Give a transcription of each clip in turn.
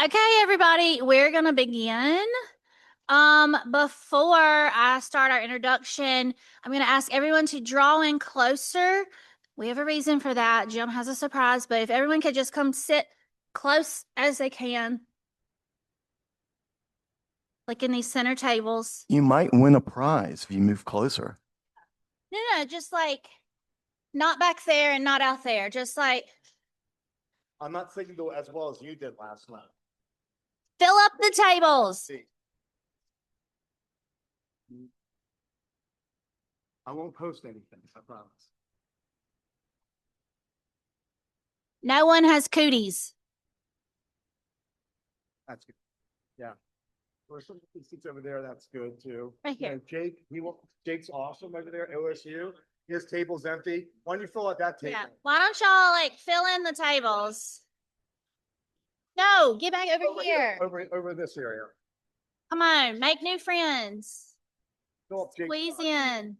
Okay, everybody, we're going to begin. Before I start our introduction, I'm going to ask everyone to draw in closer. We have a reason for that. Jim has a surprise, but if everyone could just come sit close as they can, like in these center tables. You might win a prize if you move closer. No, just like not back there and not out there. Just like I'm not singing as well as you did last night. fill up the tables. I won't post anything, I promise. No one has cooties. That's good. Yeah. There's some seats over there. That's good too. Right here. Jake, Jake's awesome over there. OSU. His table's empty. Why don't you fill out that table? Yeah. Why don't y'all like fill in the tables? No, get back over here. Over this area. Come on, make new friends. Fill up Jake's Squeeze spot. in.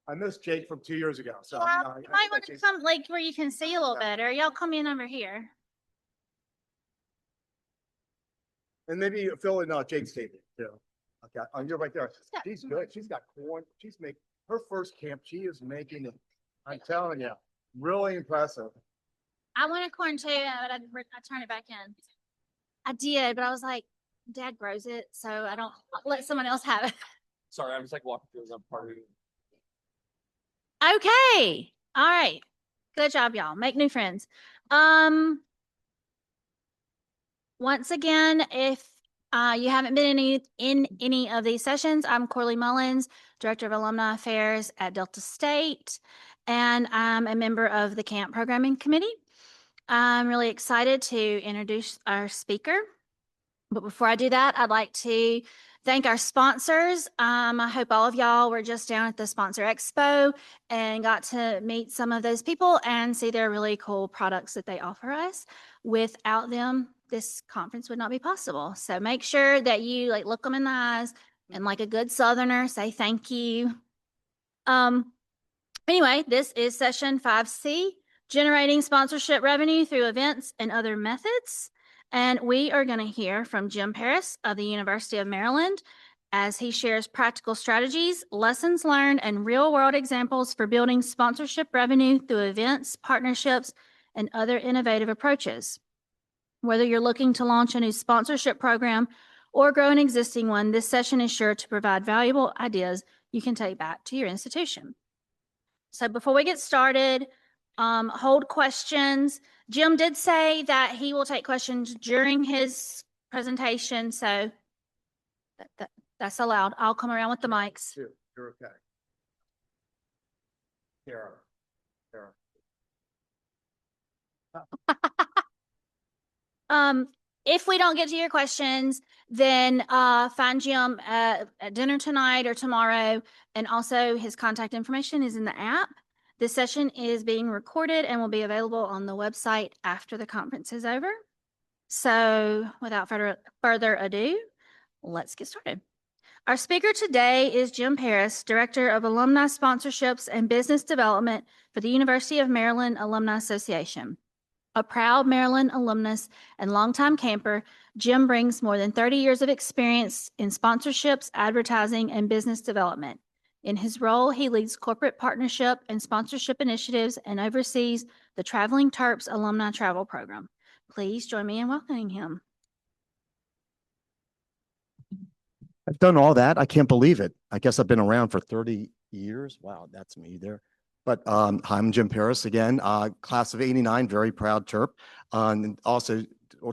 I missed Jake from 2 years ago. So Well, you might want to come like where you can see a little better. Y'all come in over here. And maybe fill in Jake's table too. Okay. Oh, you're right there. She's good. She's got corn. She's making her first camp. She is making it. I'm telling you, really impressive. I wanted corn too, but I turned it back in. I did, but I was like, Dad grows it, so I don't let someone else have it. Sorry, I'm just like walking through some part of it. Okay. All right. Good job, y'all. Make new friends. Once again, if you haven't been in any of these sessions, I'm Corley Mullins, Director of Alumni Affairs at Delta State, and I'm a member of the CAMP Programming Committee. I'm really excited to introduce our speaker. But before I do that, I'd like to thank our sponsors. I hope all of y'all were just down at the Sponsor Expo and got to meet some of those people and see their really cool products that they offer us. Without them, this conference would not be possible. So make sure that you like look them in the eyes and like a good Southerner, say thank you. Anyway, this is session 5C, generating sponsorship revenue through events and other methods. And we are going to hear from Jim Paris of the University of Maryland as he shares practical strategies, lessons learned, and real-world examples for building sponsorship revenue through events, partnerships, and other innovative approaches. Whether you're looking to launch a new sponsorship program or grow an existing one, this session is sure to provide valuable ideas you can take back to your institution. So before we get started, hold questions. Jim did say that he will take questions during his presentation, so that's allowed. I'll come around with the mics. You're okay. Kara. If we don't get to your questions, then find Jim at dinner tonight or tomorrow, and also his contact information is in the app. This session is being recorded and will be available on the website after the conference is over. So without further ado, let's get started. Our speaker today is Jim Paris, Director of Alumni Sponsorships and Business Development for the University of Maryland Alumni Association. A proud Maryland alumnus and longtime camper, Jim brings more than 30 years of experience in sponsorships, advertising, and business development. In his role, he leads corporate partnership and sponsorship initiatives and oversees the Traveling Terps Alumni Travel Program. Please join me in welcoming him. I've done all that. I can't believe it. I guess I've been around for 30 years. Wow, that's me there. But hi, I'm Jim Paris again, class of '89, very proud Terp. And also,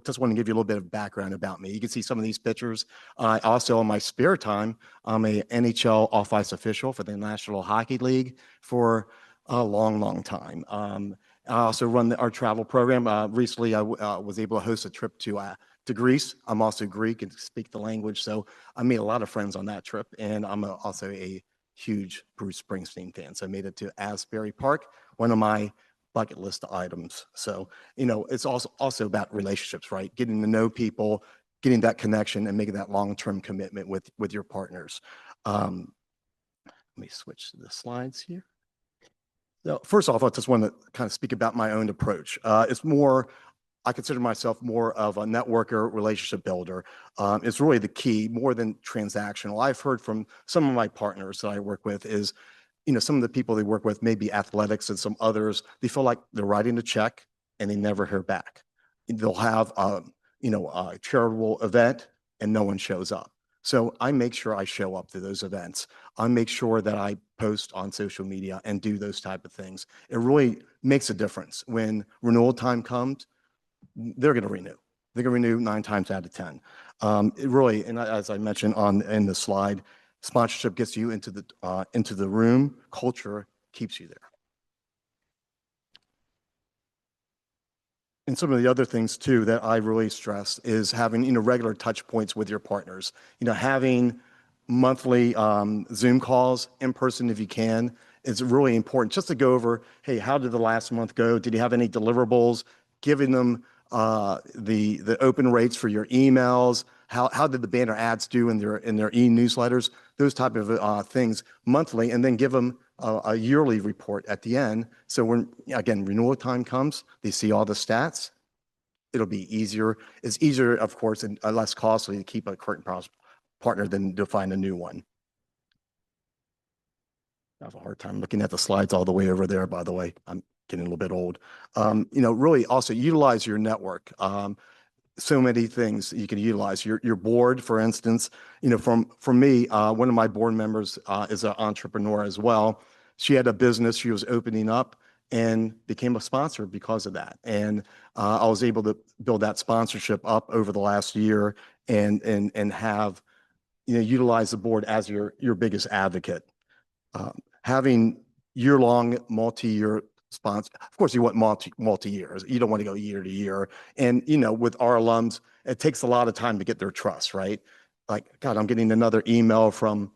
just want to give you a little bit of background about me. You can see some of these pictures. Also, in my spare time, I'm a NHL off-ice official for the National Hockey League for a long, long time. I also run our travel program. Recently, I was able to host a trip to Greece. I'm also Greek and speak the language, so I made a lot of friends on that trip. And I'm also a huge Bruce Springsteen fan. So I made it to Asbury Park, one of my bucket list items. So, you know, it's also about relationships, right? Getting to know people, getting that connection and making that long-term commitment with your partners. Let me switch to the slides here. So first off, I just want to kind of speak about my own approach. It's more I consider myself more of a networker, relationship builder. It's really the key more than transactional. I've heard from some of my partners that I work with is, some of the people they work with may be athletics and some others, they feel like they're writing a check and they never hear back. They'll have, a charitable event and no one shows up. So I make sure I show up to those events. I make sure that I post on social media and do those type of things. It really makes a difference. When renewal time comes, they're going to renew. They're going to renew 9 times out of 10. It really, and as I mentioned in the slide, sponsorship gets you into the room. Culture keeps you there. And some of the other things too that I really stress is having, regular touch points with your partners. Having monthly Zoom calls in person if you can is really important. Just to go over, hey, how did the last month go? Did you have any deliverables? Giving them the open rates for your emails. How did the banner ads do in their e-newsletters? Those type of things monthly, and then give them a yearly report at the end. So when, again, renewal time comes, they see all the stats. It'll be easier. It's easier, of course, and less costly to keep a current partner than to find a new one. I have a hard time looking at the slides all the way over there, by the way. I'm getting a little bit old. Really also utilize your network. So many things you can utilize. Your board, for instance, for me, one of my board members is an entrepreneur as well. She had a business she was opening up and became a sponsor because of that. And I was able to build that sponsorship up over the last year and have, utilize the board as your biggest advocate. Having year-long, multi-year sponsor. Of course, you want multi-years. You don't want to go year to year. And, with our alums, it takes a lot of time to get their trust, right? Like, God, I'm getting another email from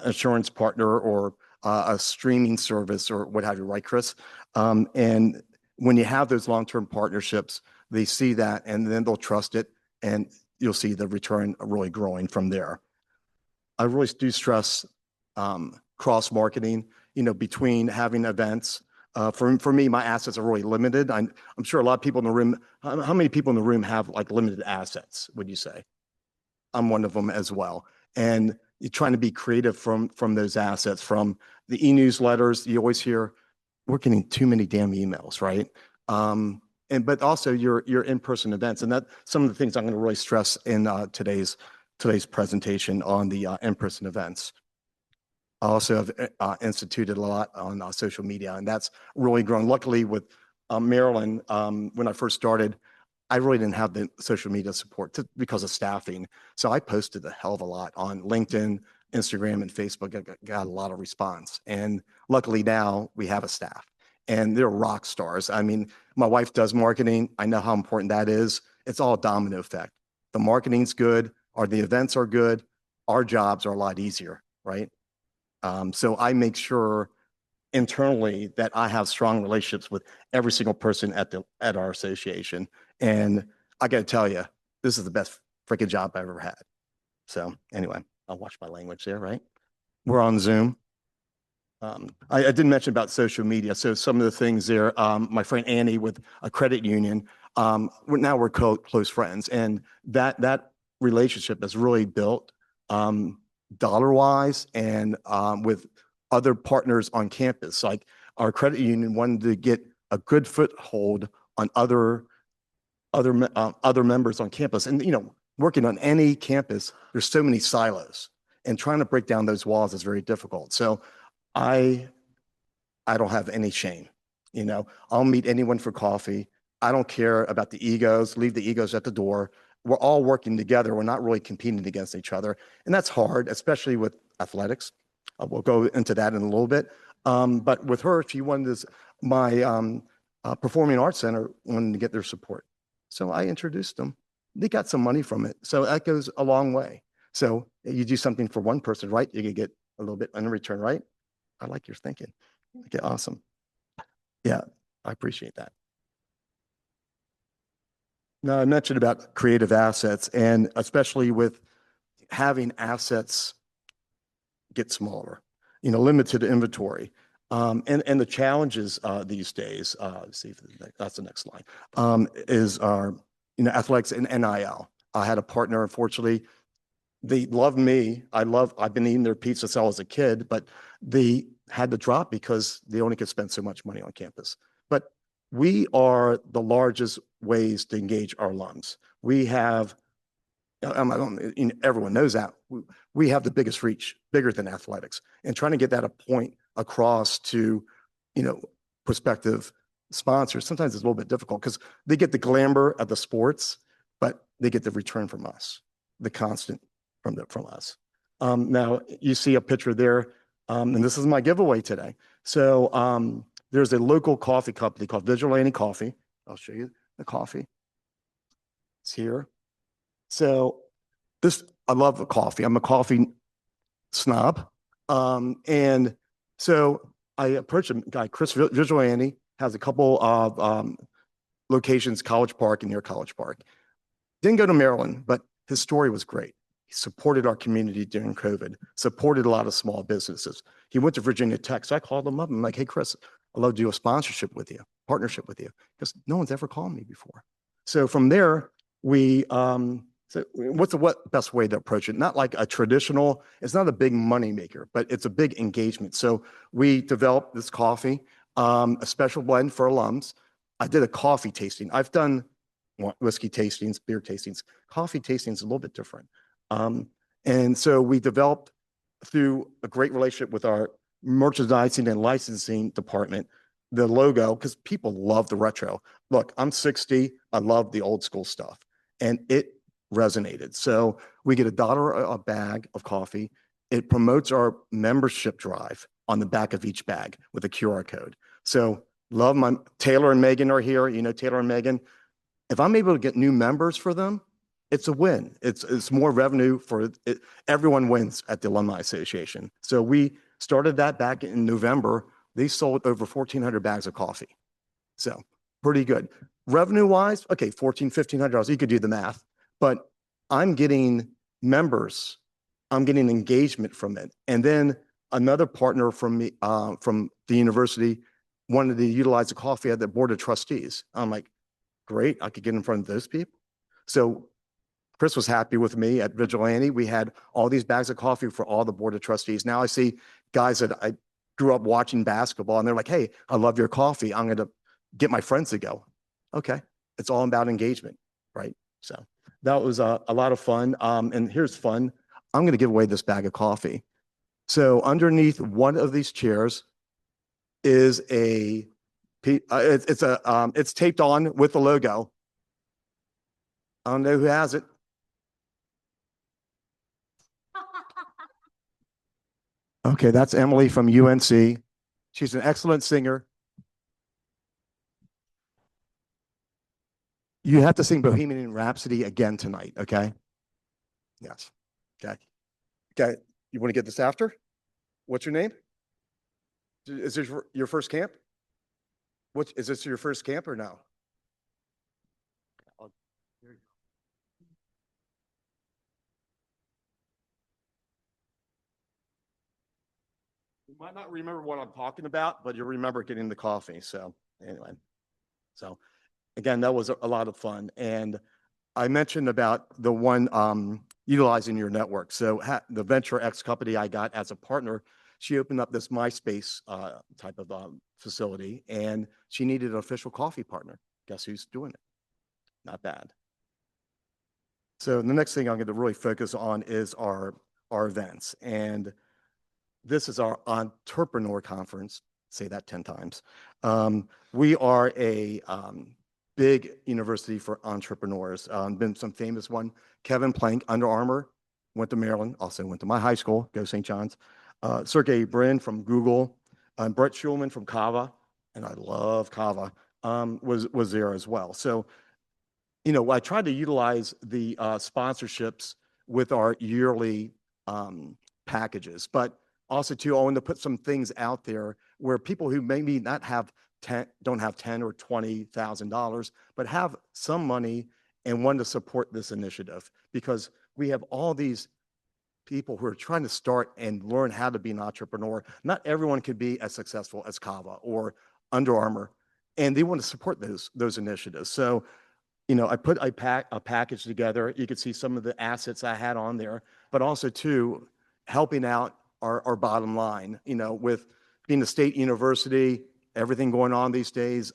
insurance partner or a streaming service or what have you, right, Chris? And when you have those long-term partnerships, they see that and then they'll trust it and you'll see the return really growing from there. I really do stress cross-marketing, between having events. For me, my assets are really limited. I'm sure a lot of people in the room, how many people in the room have like limited assets, would you say? I'm one of them as well. And you're trying to be creative from those assets, from the e-newsletters. You always hear, we're getting too many damn emails, right? But also your in-person events. And that some of the things I'm going to really stress in today's presentation on the in-person events. I also have instituted a lot on social media, and that's really grown. Luckily, with Maryland, when I first started, I really didn't have the social media support because of staffing. So I posted a hell of a lot on LinkedIn, Instagram, and Facebook. I got a lot of response. And luckily now we have a staff, and they're rock stars. I mean, my wife does marketing. I know how important that is. It's all a domino effect. The marketing's good, or the events are good, our jobs are a lot easier, right? So I make sure internally that I have strong relationships with every single person at our association. And I got to tell you, this is the best freaking job I've ever had. So anyway, I'll watch my language there, right? We're on Zoom. I didn't mention about social media. So some of the things there, my friend Annie with a credit union, we're close friends. And that relationship is really built dollar-wise and with other partners on campus. Like our credit union wanted to get a good foothold on other members on campus. And, working on any campus, there's so many silos. And trying to break down those walls is very difficult. So I don't have any shame. I'll meet anyone for coffee. I don't care about the egos, leave the egos at the door. We're all working together. We're not really competing against each other. And that's hard, especially with athletics. We'll go into that in a little bit. But with her, she wanted my Performing Arts Center wanted to get their support. So I introduced them. They got some money from it. So that goes a long way. So you do something for one person, right? You can get a little bit in return, right? I like your thinking. Okay, awesome. Yeah, I appreciate that. Now, I mentioned about creative assets, and especially with having assets get smaller, limited inventory. And the challenges these days, let's see if that's the next slide, is our, athletics and NIL. I had a partner, unfortunately, they love me. I've been eating their pizza since I was a kid, but they had to drop because they only could spend so much money on campus. But we are the largest ways to engage our alums. We have, everyone knows that. We have the biggest reach, bigger than athletics. And trying to get that a point across to, prospective sponsors, sometimes it's a little bit difficult because they get the glamour of the sports, but they get the return from us, the constant from us. Now you see a picture there, and this is my giveaway today. So there's a local coffee company called Vigilante Coffee. I'll show you the coffee. It's here. So I love coffee. I'm a coffee snob. And so I approached a guy, Chris Vigilante, has a couple of locations, College Park and near College Park. Didn't go to Maryland, but his story was great. He supported our community during COVID, supported a lot of small businesses. He went to Virginia Tech. So I called him up. I'm like, hey, Chris, I'd love to do a sponsorship with you, partnership with you, because no one's ever called me before. So from there, so what's the best way to approach it? Not like a traditional, it's not a big money maker, but it's a big engagement. So we developed this coffee, a special blend for alums. I did a coffee tasting. I've done whiskey tastings, beer tastings. Coffee tasting is a little bit different. And so we developed through a great relationship with our merchandising and licensing department, the logo, because people love the retro. Look, I'm 60. I love the old school stuff. And it resonated. So we get $1 a bag of coffee. It promotes our membership drive on the back of each bag with a QR code. So love Taylor and Megan are here. Taylor and Megan. If I'm able to get new members for them, it's a win. It's more revenue for it. Everyone wins at the Alumni Association. So we started that back in November. They sold over 1,400 bags of coffee. So pretty good. Revenue-wise, okay, $1,400, $1,500. You could do the math. But I'm getting members. I'm getting engagement from it. And then another partner from me, from the university wanted to utilize the coffee at the board of trustees. I'm like, great, I could get in front of those people. So Chris was happy with me at Vigilante. We had all these bags of coffee for all the board of trustees. Now I see guys that I grew up watching basketball and they're like, hey, I love your coffee. I'm going to get my friends to go. Okay. It's all about engagement, right? So that was a lot of fun. And here's fun. I'm going to give away this bag of coffee. So underneath one of these chairs is it's taped on with the logo. I don't know who has it. Okay, that's Emily from UNC. She's an excellent singer. You have to sing Bohemian Rhapsody again tonight, okay? Yes. Okay. Okay. You want to get this after? What's your name? Is this your first camp? Is this your first camp or no? Here you go. You might not remember what I'm talking about, but you'll remember getting the coffee. So anyway, so again, that was a lot of fun. And I mentioned about the one utilizing your network. So the Venture X company I got as a partner, she opened up this MySpace type of facility, and she needed an official coffee partner. Guess who's doing it? Not bad. So the next thing I'm going to really focus on is our events. And this is our entrepreneur conference. Say that 10 times. We are a big university for entrepreneurs. Been some famous one. Kevin Plank, Under Armour, went to Maryland, also went to my high school, go St. John's. Sergey Brin from Google, Brett Schulman from Kava, and I love Kava, was there as well. So, I tried to utilize the sponsorships with our yearly packages, but also too, I want to put some things out there where people who maybe not have don't have $10,000 or $20,000, but have some money and want to support this initiative, because we have all these people who are trying to start and learn how to be an entrepreneur. Not everyone can be as successful as Kava or Under Armour, and they want to support those initiatives. So, you know, I put a package together. You could see some of the assets I had on there, but also too, helping out our bottom line, you know, with being a state university, everything going on these days,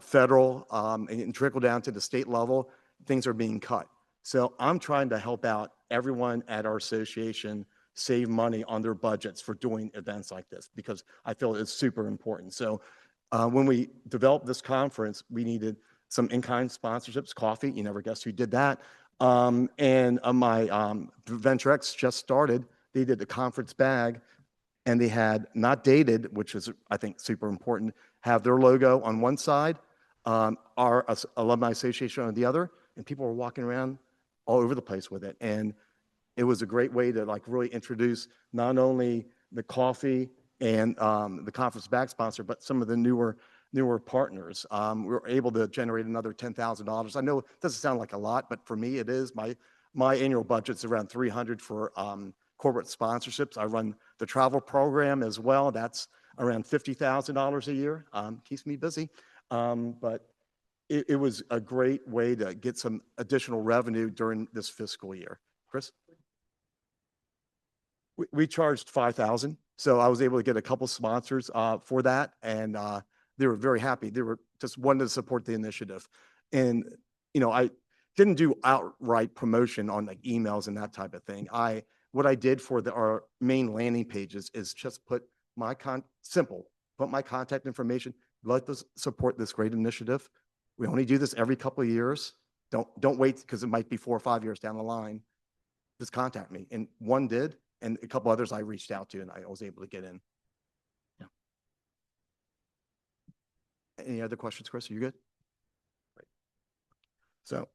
federal, and trickle down to the state level, things are being cut. So I'm trying to help out everyone at our association save money on their budgets for doing events like this, because I feel it's super important. So when we developed this conference, we needed some in-kind sponsorships, coffee. You never guess who did that. And my Venture X just started. They did the conference bag, and they had not dated, which is, I think, super important, have their logo on one side, our alumni association on the other, and people were walking around all over the place with it. And it was a great way to like really introduce not only the coffee and the conference bag sponsor, but some of the newer partners. We were able to generate another $10,000. I know it doesn't sound like a lot, but for me it is. My annual budget's around $300 for corporate sponsorships. I run the travel program as well. That's around $50,000 a year. Keeps me busy. But it was a great way to get some additional revenue during this fiscal year. Chris? We charged $5,000. So I was able to get a couple sponsors for that. And they were very happy. They were just wanted to support the initiative. And, you know, I didn't do outright promotion on like emails and that type of thing. What I did for our main landing pages is just put my put my contact information, let us support this great initiative. We only do this every couple of years. Don't wait, because it might be 4 or 5 years down the line. Just contact me. And one did, and a couple others I reached out to, and I was able to get in. Yeah. Any other questions, Chris? Are you good? Great. So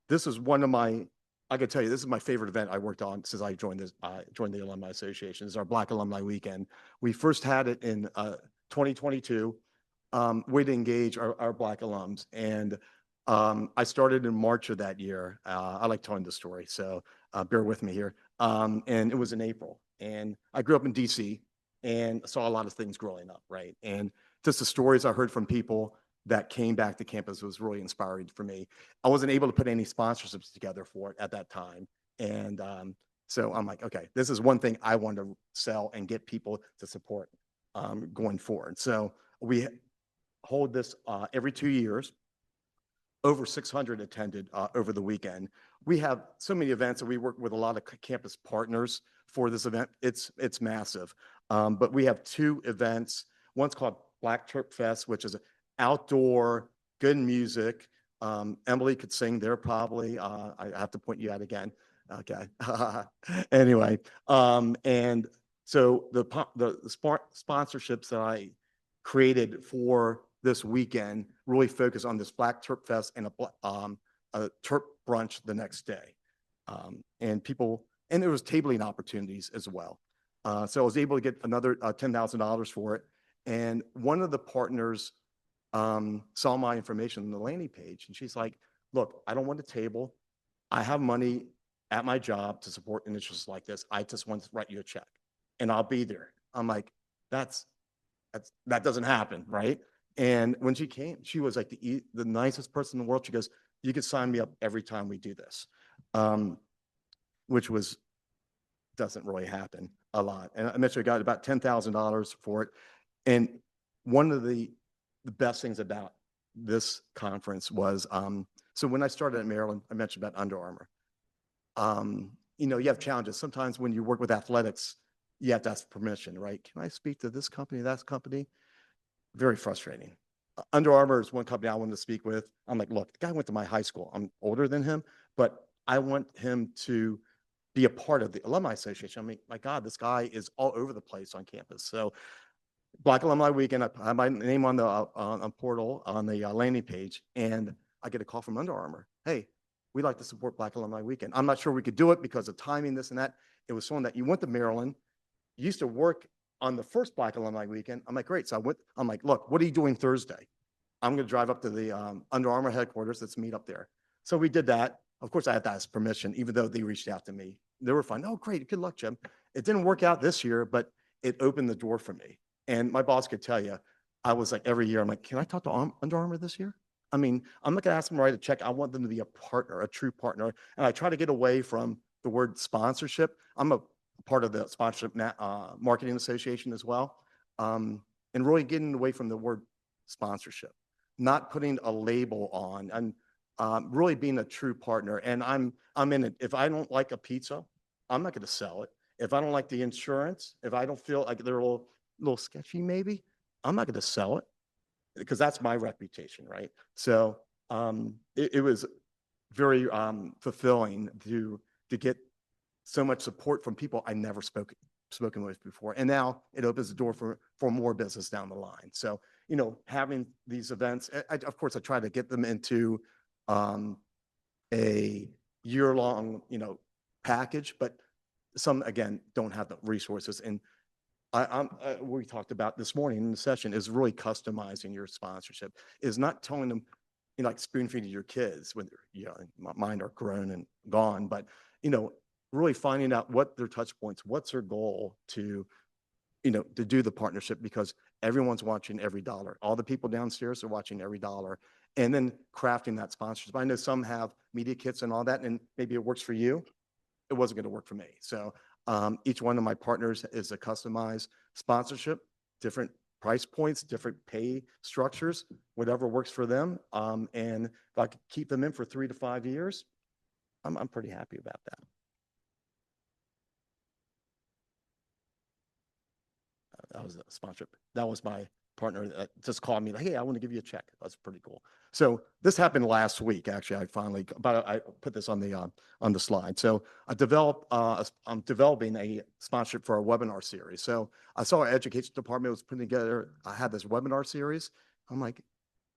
this is one of my, I could tell you, this is my favorite event I worked on since I joined the Alumni Association. This is our Black Alumni Weekend. We first had it in 2022, way to engage our Black alums. And I started in March of that year. I like telling the story, so bear with me here. And it was in April. And I grew up in DC and saw a lot of things growing up, right? And just the stories I heard from people that came back to campus was really inspiring for me. I wasn't able to put any sponsorships together for it at that time. And so I'm like, okay, this is one thing I want to sell and get people to support going forward. So we hold this every 2 years. Over 600 attended over the weekend. We have so many events, and we work with a lot of campus partners for this event. It's massive. But we have 2 events. One's called Black Turp Fest, which is outdoor, good music. Emily could sing there probably. I have to point you out again. Okay. Anyway, and so the sponsorships that I created for this weekend really focus on this Black Turp Fest and a Turp brunch the next day. And there was tabling opportunities as well. So I was able to get another $10,000 for it. And one of the partners saw my information on the landing page, and she's like, look, I don't want a table. I have money at my job to support initiatives like this. I just want to write you a check and I'll be there. I'm like, that doesn't happen, right? And when she came, she was like the nicest person in the world. She goes, you could sign me up every time we do this, which doesn't really happen a lot. And I mentioned I got about $10,000 for it. And one of the best things about this conference was, so when I started at Maryland, I mentioned about Under Armour. You know, you have challenges. Sometimes when you work with athletics, you have to ask permission, right? Can I speak to this company, that company? Very frustrating. Under Armour is one company I wanted to speak with. I'm like, look, the guy went to my high school. I'm older than him, but I want him to be a part of the Alumni Association. I mean, my God, this guy is all over the place on campus. So Black Alumni Weekend, I have my name on the portal, on the landing page, and I get a call from Under Armour. Hey, we'd like to support Black Alumni Weekend. I'm not sure we could do it because of timing, this and that. It was someone that you went to Maryland, used to work on the first Black Alumni Weekend. I'm like, great. So I'm like, look, what are you doing Thursday? I'm going to drive up to the Under Armour headquarters. Let's meet up there. So we did that. Of course, I had to ask permission, even though they reached out to me. They were fine. Oh, great. Good luck, Jim. It didn't work out this year, but it opened the door for me. And my boss could tell you, I was like, every year, I'm like, can I talk to Under Armour this year? I mean, I'm not going to ask them to write a check. I want them to be a partner, a true partner. And I try to get away from the word sponsorship. I'm a part of the sponsorship marketing association as well. And really getting away from the word sponsorship, not putting a label on, and really being a true partner. And I'm in it. If I don't like a pizza, I'm not going to sell it. If I don't like the insurance, if I don't feel like they're a little sketchy, maybe, I'm not going to sell it, because that's my reputation, right? So it was very fulfilling to get so much support from people I never spoken with before. And now it opens the door for more business down the line. So, you know, having these events, of course, I try to get them into a year-long, you know, package, but some, again, don't have the resources. And we talked about this morning in the session is really customizing your sponsorship, is not telling them, you know, like spoon feeding your kids when they're, you know, mine are grown and gone, but, you know, really finding out what their touch points, what's their goal to, you know, to do the partnership, because everyone's watching every dollar. All the people downstairs are watching every dollar, and then crafting that sponsorship. I know some have media kits and all that, and maybe it works for you. It wasn't going to work for me. So each one of my partners is a customized sponsorship, different price points, different pay structures, whatever works for them. And if I could keep them in for 3 to 5 years, I'm pretty happy about that. That was a sponsorship. That was my partner that just called me like, hey, I want to give you a check. That's pretty cool. So this happened last week. Actually, I put this on the slide. So I'm developing a sponsorship for a webinar series. So I saw our education department was putting together, I had this webinar series. I'm like,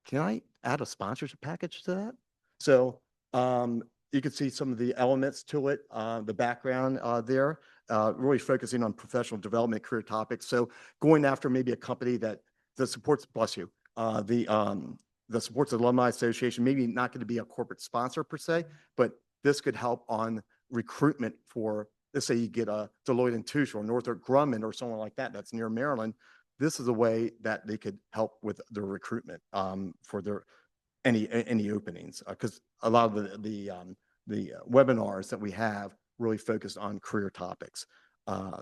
can I add a sponsorship package to that? So you can see some of the elements to it, the background there, really focusing on professional development, career topics. So going after maybe a company that supports, bless you, the supports alumni association, maybe not going to be a corporate sponsor per se, but this could help on recruitment for, let's say you get a Deloitte and Touche or Northrop Grumman or someone like that that's near Maryland. This is a way that they could help with their recruitment for their any openings, because a lot of the webinars that we have really focus on career topics.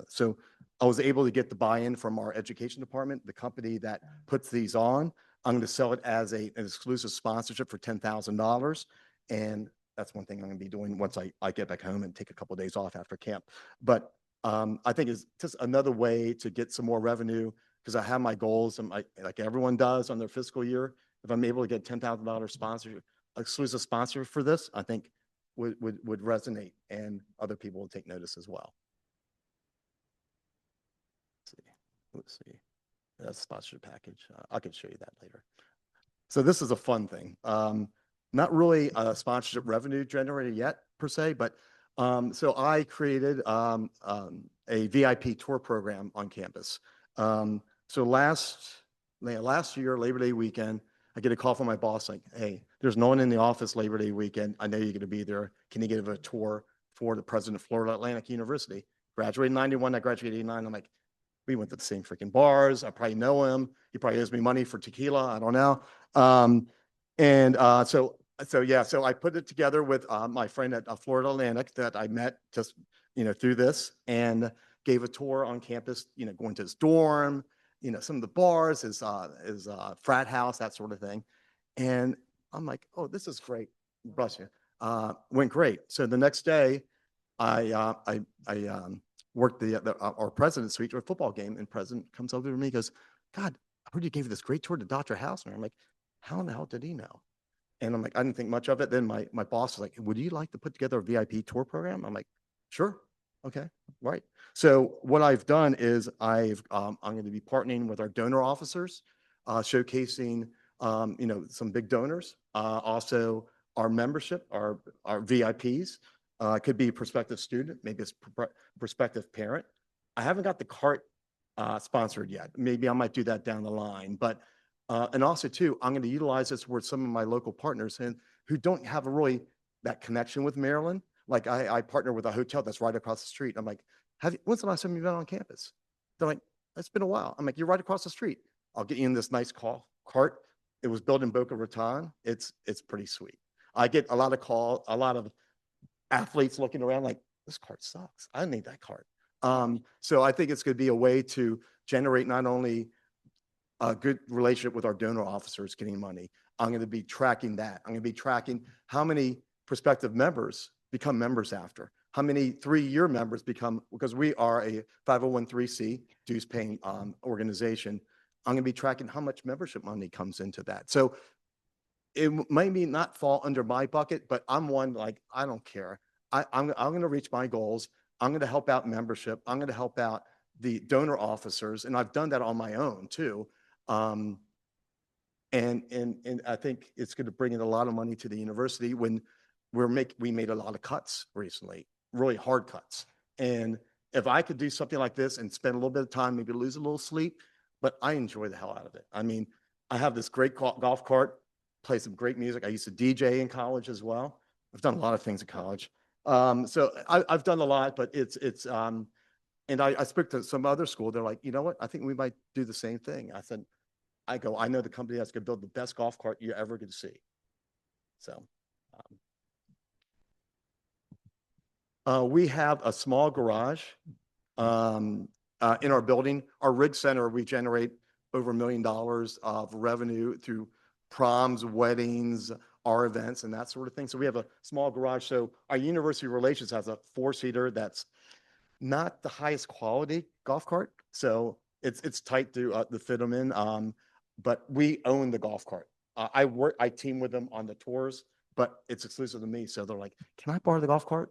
So I was able to get the buy-in from our education department, the company that puts these on. I'm going to sell it as an exclusive sponsorship for $10,000. And that's one thing I'm going to be doing once I get back home and take a couple of days off after camp. But I think it's just another way to get some more revenue, because I have my goals, and like everyone does on their fiscal year. If I'm able to get $10,000 sponsorship, exclusive sponsor for this, I think would resonate, and other people will take notice as well. Let's see. That's sponsorship package. I can show you that later. So this is a fun thing. Not really a sponsorship revenue generator yet per se, but so I created a VIP tour program on campus. So last year, Labor Day weekend, I get a call from my boss like, hey, there's no one in the office Labor Day weekend. I know you're going to be there. Can you give a tour for the president of Florida Atlantic University? Graduated in 91, I graduated in 89. I'm like, we went to the same freaking bars. I probably know him. He probably owes me money for tequila. I don't know. So I put it together with my friend at Florida Atlantic that I met just, you know, through this, and gave a tour on campus, you know, going to his dorm, you know, some of the bars, his frat house, that sort of thing. And I'm like, oh, this is great. Bless you. Went great. So the next day, I worked our president's suite or football game, and president comes over to me and goes, God, I heard you gave this great tour to Dr. Hausner. I'm like, how in the hell did he know? And I'm like, I didn't think much of it. Then my boss was like, would you like to put together a VIP tour program? I'm like, sure. Okay. Right. So what I've done is I'm going to be partnering with our donor officers, showcasing, you know, some big donors, also our membership, our VIPs, could be a prospective student, maybe it's prospective parent. I haven't got the cart sponsored yet. Maybe I might do that down the line, but and also too, I'm going to utilize this with some of my local partners and who don't have a really that connection with Maryland. Like I partner with a hotel that's right across the street. I'm like, when's the last time you've been on campus? They're like, it's been a while. I'm like, you're right across the street. I'll get you in this nice cart. It was built in Boca Raton. It's pretty sweet. I get a lot of athletes looking around like, this cart sucks. I need that cart. So I think it's going to be a way to generate not only a good relationship with our donor officers getting money. I'm going to be tracking that. I'm going to be tracking how many prospective members become members after, how many 3-year members become, because we are a 501(c) dues paying organization. I'm going to be tracking how much membership money comes into that. So it might not fall under my bucket, but I'm one, like, I don't care. I'm going to reach my goals. I'm going to help out membership. I'm going to help out the donor officers. And I've done that on my own too. And I think it's going to bring in a lot of money to the university when we made a lot of cuts recently, really hard cuts. And if I could do something like this and spend a little bit of time, maybe lose a little sleep, but I enjoy the hell out of it. I mean, I have this great golf cart, play some great music. I used to DJ in college as well. I've done a lot of things in college. So I've done a lot, but and I spoke to some other school. They're like, you know what? I think we might do the same thing. I know the company that's going to build the best golf cart you ever could see. So we have a small garage in our building. Our rig center, we generate over $1 million of revenue through proms, weddings, our events, and that sort of thing. So we have a small garage. So our university relations has a 4-seater that's not the highest quality golf cart. So it's tight to fit them in. But we own the golf cart. I team with them on the tours, but it's exclusive to me. So they're like, can I borrow the golf cart?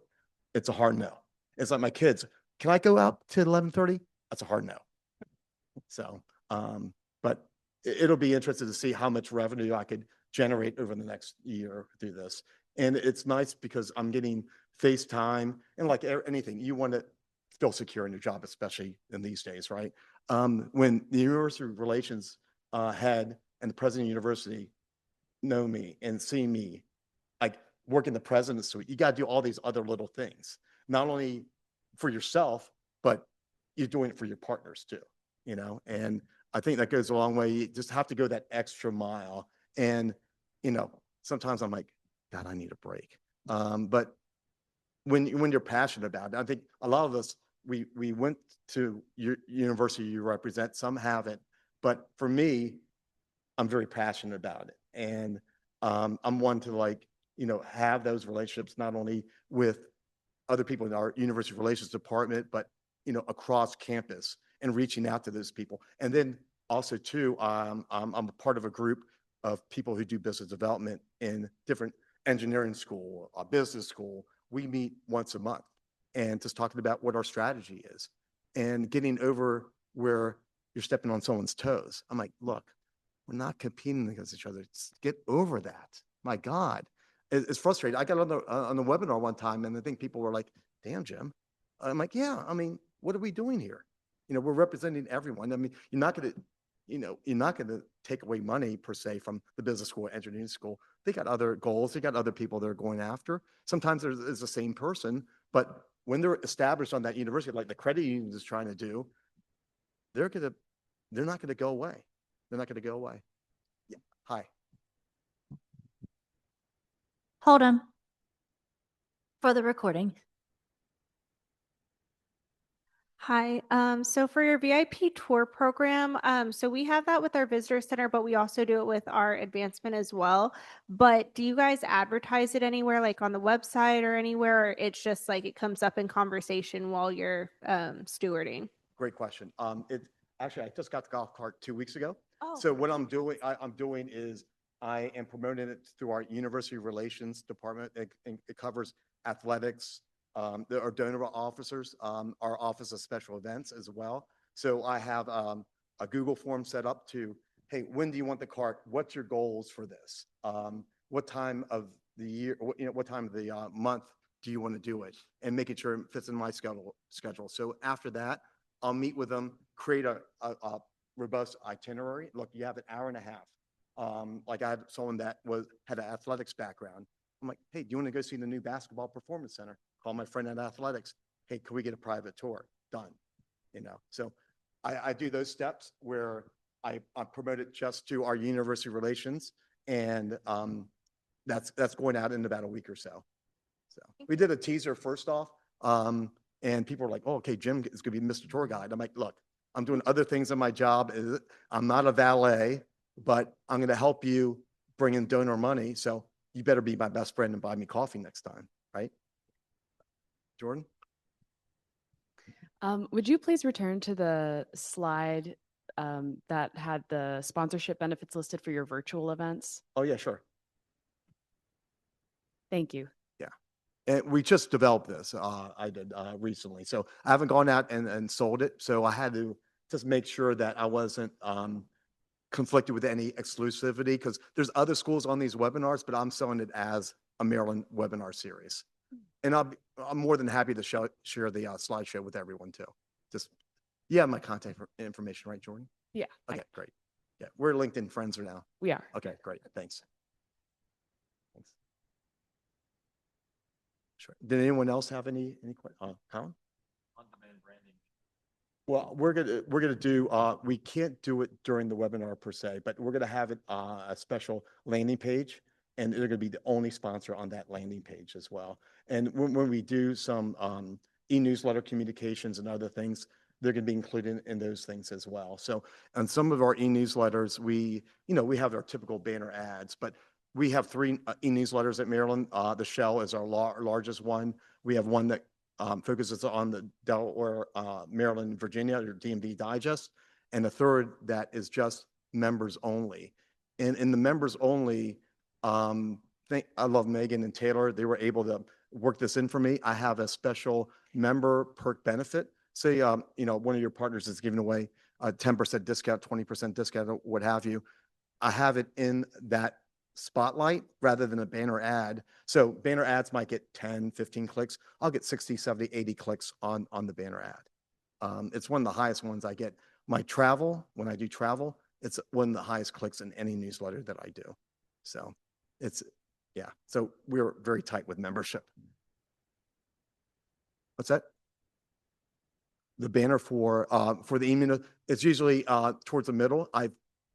It's a hard no. It's like my kids, can I go out to 11:30? That's a hard no. So, but it'll be interesting to see how much revenue I could generate over the next year through this. And it's nice because I'm getting FaceTime and like anything, you want to feel secure in your job, especially in these days, right? When the university relations head and the president of the university know me and see me, like work in the president's suite, you got to do all these other little things, not only for yourself, but you're doing it for your partners too, and I think that goes a long way. You just have to go that extra mile. And, sometimes I'm like, God, I need a break. But when you're passionate about it, I think a lot of us, we went to your university you represent, some haven't, but for me, I'm very passionate about it. And I'm one to have those relationships, not only with other people in our university relations department, but, across campus and reaching out to those people. And then also too, I'm a part of a group of people who do business development in different engineering school, business school. We meet once a month and just talking about what our strategy is and getting over where you're stepping on someone's toes. I'm like, look, we're not competing against each other. Just get over that. My God, it's frustrating. I got on the webinar one time, and I think people were like, damn, Jim. I'm like, yeah, I mean, what are we doing here? We're representing everyone. I mean, you're not going to take away money per se from the business school, engineering school. They got other goals. They got other people they're going after. Sometimes there's the same person, but when they're established on that university, like the credit union is trying to do, they're not going to go away. They're not going to go away. Yeah. Hi. Hold on. For the recording. Hi. So for your VIP tour program, so we have that with our visitor center, but we also do it with our advancement as well. But do you guys advertise it anywhere, like on the website or anywhere? Or it's just like it comes up in conversation while you're stewarding? Great question. Actually, I just got the golf cart 2 weeks ago. Oh. So what I'm doing is I am promoting it through our university relations department. It covers athletics, our donor officers, our office of special events as well. So I have a Google form set up to, hey, when do you want the cart? What's your goals for this? What time of the year, what time of the month do you want to do it? And making sure it fits in my schedule. So after that, I'll meet with them, create a robust itinerary. Look, you have an hour and a half. Like I had someone that had an athletics background. I'm like, hey, do you want to go see the new basketball performance center? Call my friend at athletics. Hey, can we get a private tour? Done. So I do those steps where I promote it just to our university relations, and that's going out in about a week or so. So we did a teaser first off, and people were like, "Oh, okay, Jim is going to be Mr. Tour Guide." I'm like, "Look, I'm doing other things in my job. I'm not a valet, but I'm going to help you bring in donor money. So you better be my best friend and buy me coffee next time, right?" Jordan? Would you please return to the slide that had the sponsorship benefits listed for your virtual events? Oh, yeah, sure. Thank you. And we just developed this, I did recently. So I haven't gone out and sold it. So I had to just make sure that I wasn't conflicted with any exclusivity, because there's other schools on these webinars, but I'm selling it as a Maryland webinar series. And I'm more than happy to share the slideshow with everyone too. Just, you have my contact information, right, Jordan? Yeah. Okay, great. Yeah, we're LinkedIn friends now. We are. Okay, great. Thanks. Thanks. Sure. Did anyone else have any questions? Colin? On-demand branding. Well, we're gonna do, we can't do it during the webinar per se, but we're gonna have it, a special landing page, and they're gonna be the only sponsor on that landing page as well. And when we do some, e-newsletter communications and other things, they're gonna be included in those things as well. So on some of our e-newsletters, we have our typical banner ads, but we have 3 e-newsletters at Maryland. The Shell is our largest one. We have one that focuses on the Delaware, Maryland, Virginia, or DMV Digest, and a third that is just members only. And in the members only, I love Megan and Taylor. They were able to work this in for me. I have a special member perk benefit. Say, one of your partners is giving away a 10% discount, 20% discount, or what have you. I have it in that spotlight rather than a banner ad. So banner ads might get 10, 15 clicks. I'll get 60, 70, 80 clicks on the banner ad. It's one of the highest ones I get. My travel, when I do travel, it's one of the highest clicks in any newsletter that I do. So yeah. So we're very tight with membership. What's that? The banner for the email, it's usually towards the middle.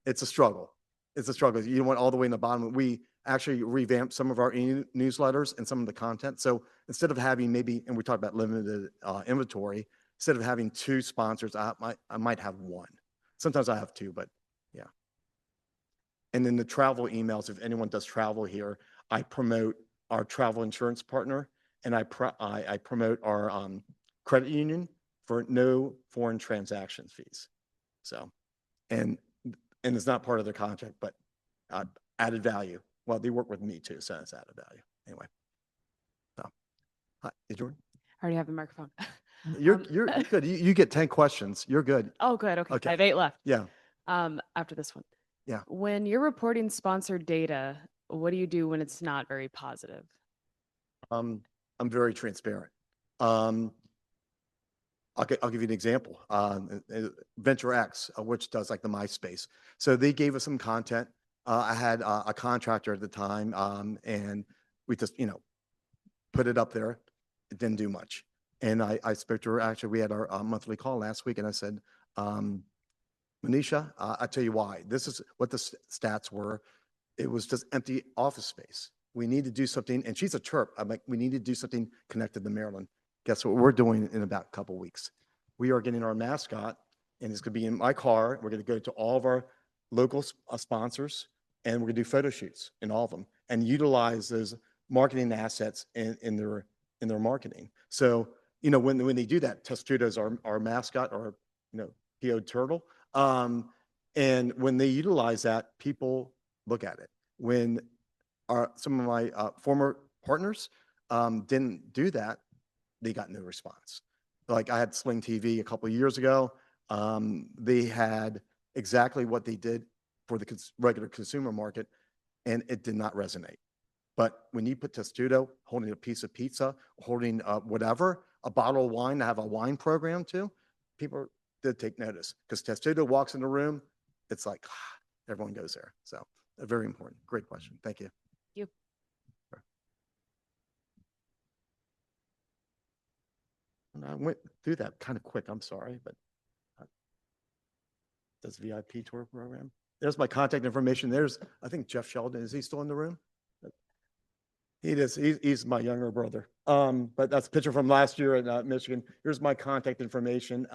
It's a struggle. It's a struggle. You want all the way in the bottom. We actually revamped some of our newsletters and some of the content. So instead of having maybe, and we talked about limited inventory, instead of having 2 sponsors, I might have 1. Sometimes I have 2, but yeah. And then the travel emails, if anyone does travel here, I promote our travel insurance partner, and I promote our credit union for no foreign transaction fees. So, and it's not part of their contract, but added value. Well, they work with me too, so it's added value. Anyway. So, hi, Jordan. I already have the microphone. You're good. You get 10 questions. You're good. Oh, good. Okay. Okay. I have 8 left. Yeah. After this one. Yeah. When you're reporting sponsored data, what do you do when it's not very positive? I'm very transparent. I'll give you an example. Venture X, which does like the MySpace. So they gave us some content. I had a contractor at the time, and we just, put it up there. It didn't do much. And I spoke to her. Actually, we had our monthly call last week, and I said, Manisha, I'll tell you why. This is what the stats were. It was just empty office space. We need to do something. And she's a chirp. I'm like, we need to do something connected to Maryland. Guess what we're doing in about a couple of weeks? We are getting our mascot, and it's going to be in my car. We're going to go to all of our local sponsors, and we're going to do photo shoots in all of them and utilize those marketing assets in their marketing. So, when they do that, Testudo's our mascot, or, PO turtle. And when they utilize that, people look at it. When some of my former partners didn't do that, they got no response. Like I had Sling TV a couple of years ago. They had exactly what they did for the regular consumer market, and it did not resonate. But when you put Testudo holding a piece of pizza, holding whatever, a bottle of wine, to have a wine program too, people did take notice, because Testudo walks in the room, it's like everyone goes there. So very important. Great question. Thank you. You. I went through that kind of quick. I'm sorry, but does VIP tour program. There's my contact information. There's, I think Jeff Sheldon, is he still in the room? He is. He's my younger brother. But that's a picture from last year in Michigan. Here's my contact information.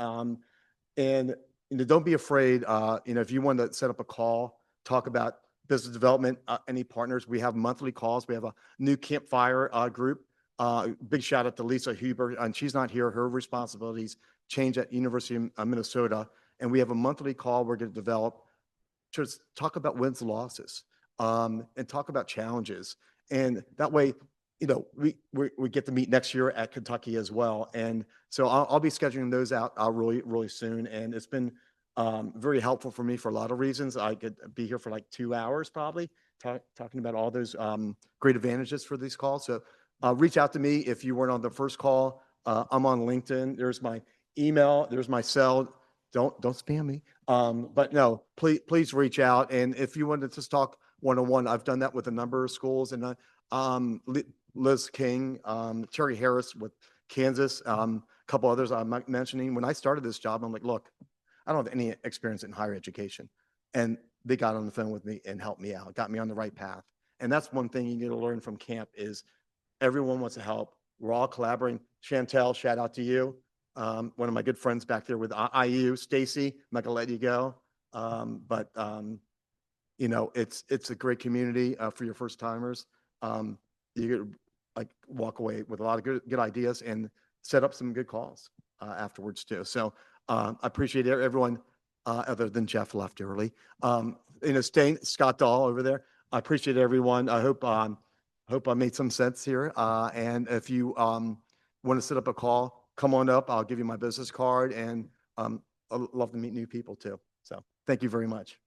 And don't be afraid. If you want to set up a call, talk about business development, any partners, we have monthly calls. We have a new campfire group. Big shout out to Lisa Huber, and she's not here. Her responsibilities change at University of Minnesota, and we have a monthly call we're going to develop to talk about wins and losses, and talk about challenges. And that way, we get to meet next year at Kentucky as well. And so I'll be scheduling those out really, really soon. And it's been very helpful for me for a lot of reasons. I could be here for like 2 hours probably talking about all those great advantages for these calls. So reach out to me if you weren't on the first call. I'm on LinkedIn. There's my email. There's my cell. Don't spam me. But no, please reach out. And if you wanted to just talk one-on-one, I've done that with a number of schools, and Liz King, Terry Harris with Kansas, a couple others I'm not mentioning. When I started this job, I'm like, look, I don't have any experience in higher education. And they got on the phone with me and helped me out, got me on the right path. And that's one thing you need to learn from CAMP is everyone wants to help. We're all collaborating. Chantel, shout out to you. One of my good friends back there with IU, Stacy, I'm not gonna let you go. It's a great community for your first timers. You like walk away with a lot of good ideas and set up some good calls afterwards too. So I appreciate everyone other than Jeff left early. Staying Scott Dahl over there. I appreciate everyone. I hope I made some sense here. And if you want to set up a call, come on up. I'll give you my business card, and I'd love to meet new people too. So thank you very much.